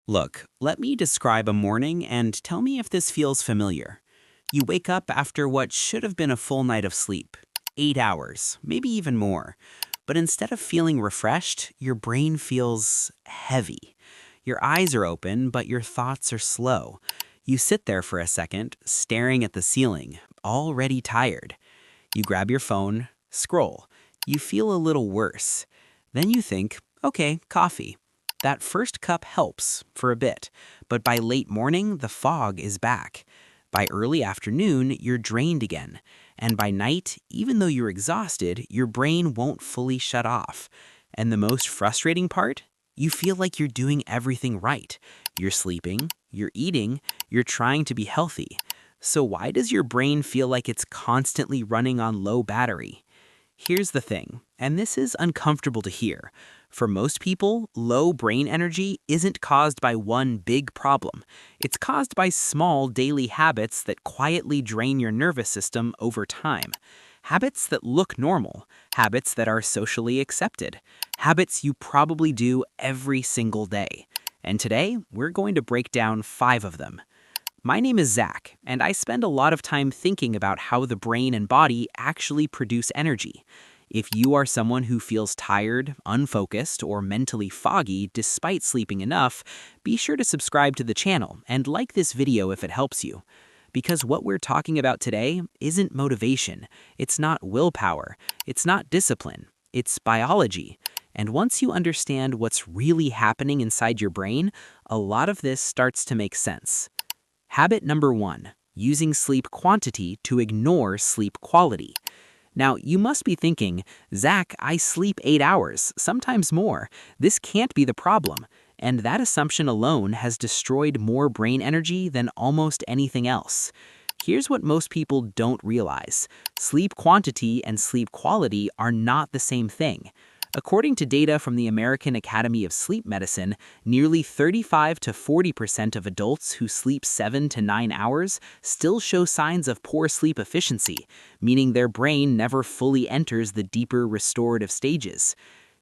Look, let me describe a morning and tell me if this feels familiar. You wake up after what should have been a full night of sleep, 8 hours, maybe even more. But instead of feeling refreshed, your brain feels heavy. Your eyes are open, but your thoughts are slow. You sit there for a second, staring at the ceiling, already tired. You grab your phone, scroll. You feel a little worse. Then you think, okay, coffee. That first cup helps for a bit, but by late morning, the fog is back. By early afternoon, you're drained again. And by night, even though you're exhausted, your brain won't fully shut off. And the most frustrating part? You feel like you're doing everything right. You're sleeping, you're eating, you're trying to be healthy. So why does your brain feel like it's constantly running on low battery? Here's the thing, and this is uncomfortable to hear. For most people, low brain energy isn't caused by one big problem. It's caused by small daily habits that quietly drain your nervous system over time. Habits that look normal, habits that are socially accepted, habits you probably do every single day. And today, we're going to break down 5 of them. My name is Zach, and I spend a lot of time thinking about how the brain and body actually produce energy. If you are someone who feels tired, unfocused, or mentally foggy despite sleeping enough, be sure to subscribe to the channel and like this video if it helps you. Because what we're talking about today isn't motivation, it's not willpower, it's not discipline, it's biology. And once you understand what's really happening inside your brain, a lot of this starts to make sense. Habit number 1, using sleep quantity to ignore sleep quality. Now, you must be thinking, Zach, I sleep 8 hours, sometimes more. This can't be the problem. And that assumption alone has destroyed more brain energy than almost anything else. Here's what most people don't realize. Sleep quantity and sleep quality are not the same thing. According to data from the American Academy of Sleep Medicine, nearly 35 to 40% of adults who sleep 7 to 9 hours still show signs of poor sleep efficiency, meaning their brain never fully enters the deeper restorative stages.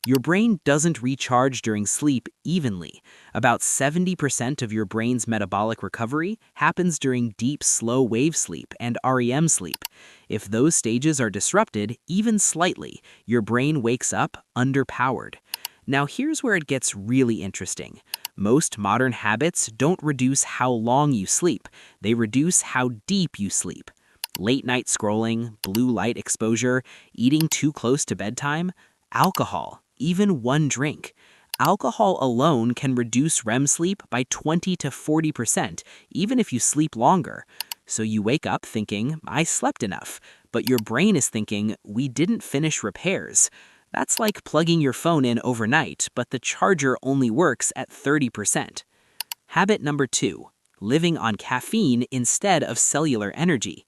Your brain doesn't recharge during sleep evenly. About 70% of your brain's metabolic recovery happens during deep, slow wave sleep and REM sleep. If those stages are disrupted, even slightly, your brain wakes up underpowered. Now here's where it gets really interesting. Most modern habits don't reduce how long you sleep, they reduce how deep you sleep. Late night scrolling, blue light exposure, eating too close to bedtime, alcohol, even one drink. Alcohol alone can reduce REM sleep by 20 to 40%, even if you sleep longer. So you wake up thinking, I slept enough, but your brain is thinking, we didn't finish repairs. That's like plugging your phone in overnight, but the charger only works at 30%. Habit number 2, living on caffeine instead of cellular energy.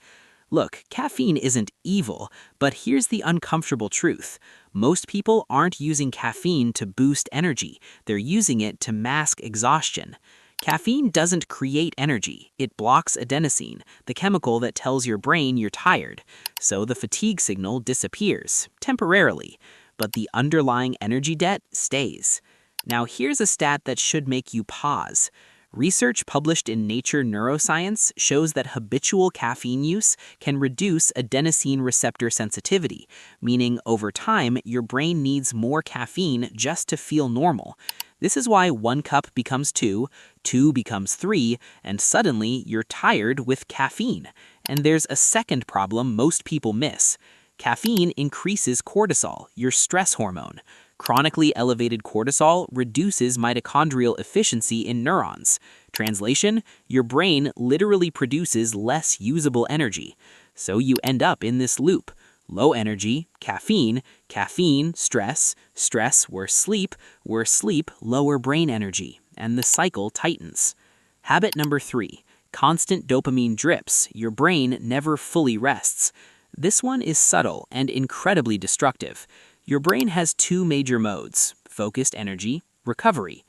Look, caffeine isn't evil, but here's the uncomfortable truth. Most people aren't using caffeine to boost energy, they're using it to mask exhaustion. Caffeine doesn't create energy, it blocks adenosine, the chemical that tells your brain you're tired. So the fatigue signal disappears, temporarily, but the underlying energy debt stays. Now here's a stat that should make you pause. Research published in Nature Neuroscience shows that habitual caffeine use can reduce adenosine receptor sensitivity, meaning over time your brain needs more caffeine just to feel normal. This is why 1 cup becomes 2, 2 becomes 3, and suddenly you're tired with caffeine. And there's a second problem most people miss. Caffeine increases cortisol, your stress hormone. Chronically elevated cortisol reduces mitochondrial efficiency in neurons. Translation, your brain literally produces less usable energy. So you end up in this loop. Low energy, caffeine, caffeine, stress, stress, worse sleep, lower brain energy, and the cycle tightens. Habit number 3, constant dopamine drips, your brain never fully rests. This one is subtle and incredibly destructive. Your brain has 2 major modes, focused energy, recovery.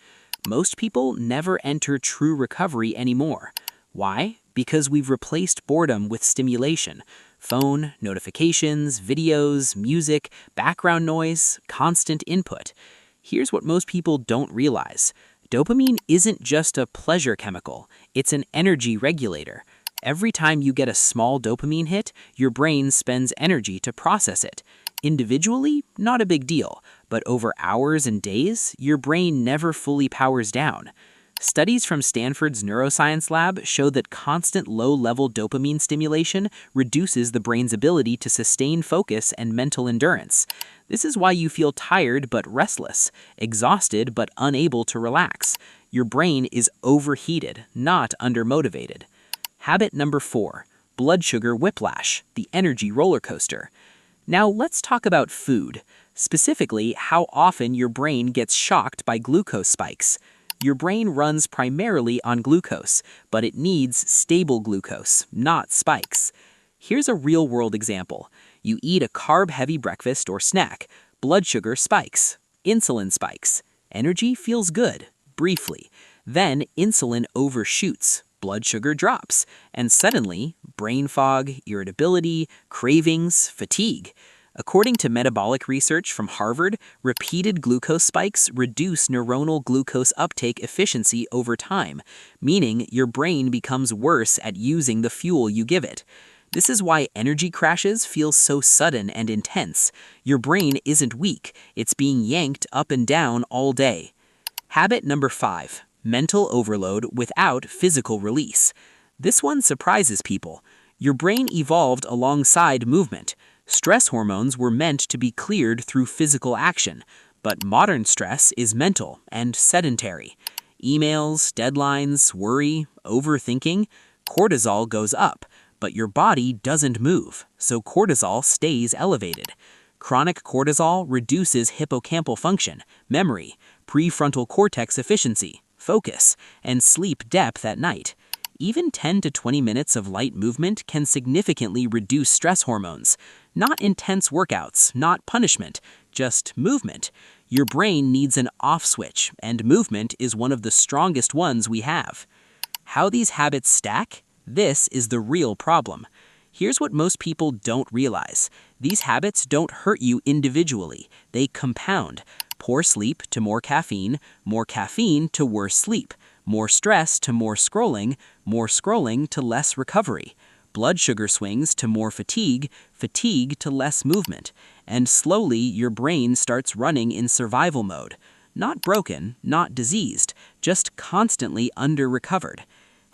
Most people never enter true recovery anymore. Why? Because we've replaced boredom with stimulation. Phone, notifications, videos, music, background noise, constant input. Here's what most people don't realize. Dopamine isn't just a pleasure chemical, it's an energy regulator. Every time you get a small dopamine hit, your brain spends energy to process it. Individually, not a big deal, but over hours and days, your brain never fully powers down. Studies from Stanford's neuroscience lab show that constant low-level dopamine stimulation reduces the brain's ability to sustain focus and mental endurance. This is why you feel tired but restless, exhausted but unable to relax. Your brain is overheated, not undermotivated. Habit number 4, blood sugar whiplash, the energy roller coaster. Now let's talk about food, specifically how often your brain gets shocked by glucose spikes. Your brain runs primarily on glucose, but it needs stable glucose, not spikes. Here's a real-world example. You eat a carb-heavy breakfast or snack, blood sugar spikes, insulin spikes. Energy feels good, briefly. Then insulin overshoots, blood sugar drops, and suddenly brain fog, irritability, cravings, fatigue. According to metabolic research from Harvard, repeated glucose spikes reduce neuronal glucose uptake efficiency over time, meaning your brain becomes worse at using the fuel you give it. This is why energy crashes feel so sudden and intense. Your brain isn't weak, it's being yanked up and down all day. Habit number 5, mental overload without physical release. This one surprises people. Your brain evolved alongside movement. Stress hormones were meant to be cleared through physical action, but modern stress is mental and sedentary. Emails, deadlines, worry, overthinking, cortisol goes up, but your body doesn't move, so cortisol stays elevated. Chronic cortisol reduces hippocampal function, memory, prefrontal cortex efficiency, focus, and sleep depth at night. Even 10 to 20 minutes of light movement can significantly reduce stress hormones. Not intense workouts, not punishment, just movement. Your brain needs an off switch, and movement is one of the strongest ones we have. How these habits stack? This is the real problem. Here's what most people don't realize. These habits don't hurt you individually. They compound. Poor sleep to more caffeine to worse sleep. More stress to more scrolling to less recovery. Blood sugar swings to more fatigue to less movement. And slowly your brain starts running in survival mode. Not broken, not diseased, just constantly under-recovered.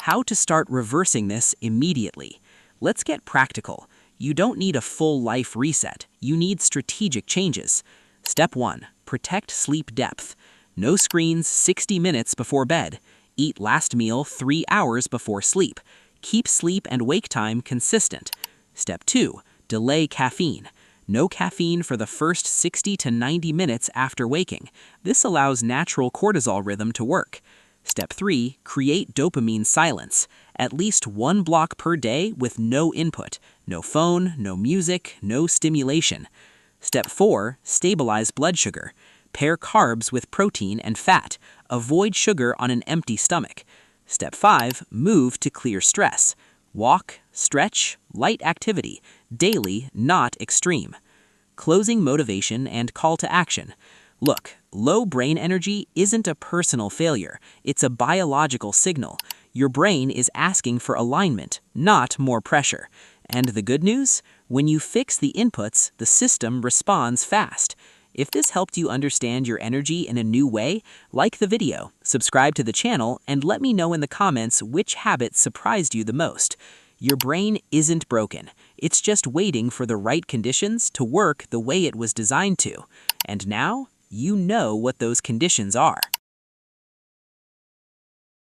How to start reversing this immediately? Let's get practical. You don't need a full life reset. You need strategic changes. Step 1, protect sleep depth. No screens 60 minutes before bed. Eat last meal 3 hours before sleep. Keep sleep and wake time consistent. Step 2, delay caffeine. No caffeine for the first 60 to 90 minutes after waking. This allows natural cortisol rhythm to work. Step 3, create dopamine silence. At least 1 block per day with no input. No phone, no music, no stimulation. Step 4, stabilize blood sugar. Pair carbs with protein and fat. Avoid sugar on an empty stomach. Step 5, move to clear stress. Walk, stretch, light activity. Daily, not extreme. Closing motivation and call to action. Look, low brain energy isn't a personal failure. It's a biological signal. Your brain is asking for alignment, not more pressure. And the good news? When you fix the inputs, the system responds fast. If this helped you understand your energy in a new way, like the video, subscribe to the channel, and let me know in the comments which habit surprised you the most. Your brain isn't broken. It's just waiting for the right conditions to work the way it was designed to. And now, you know what those conditions are.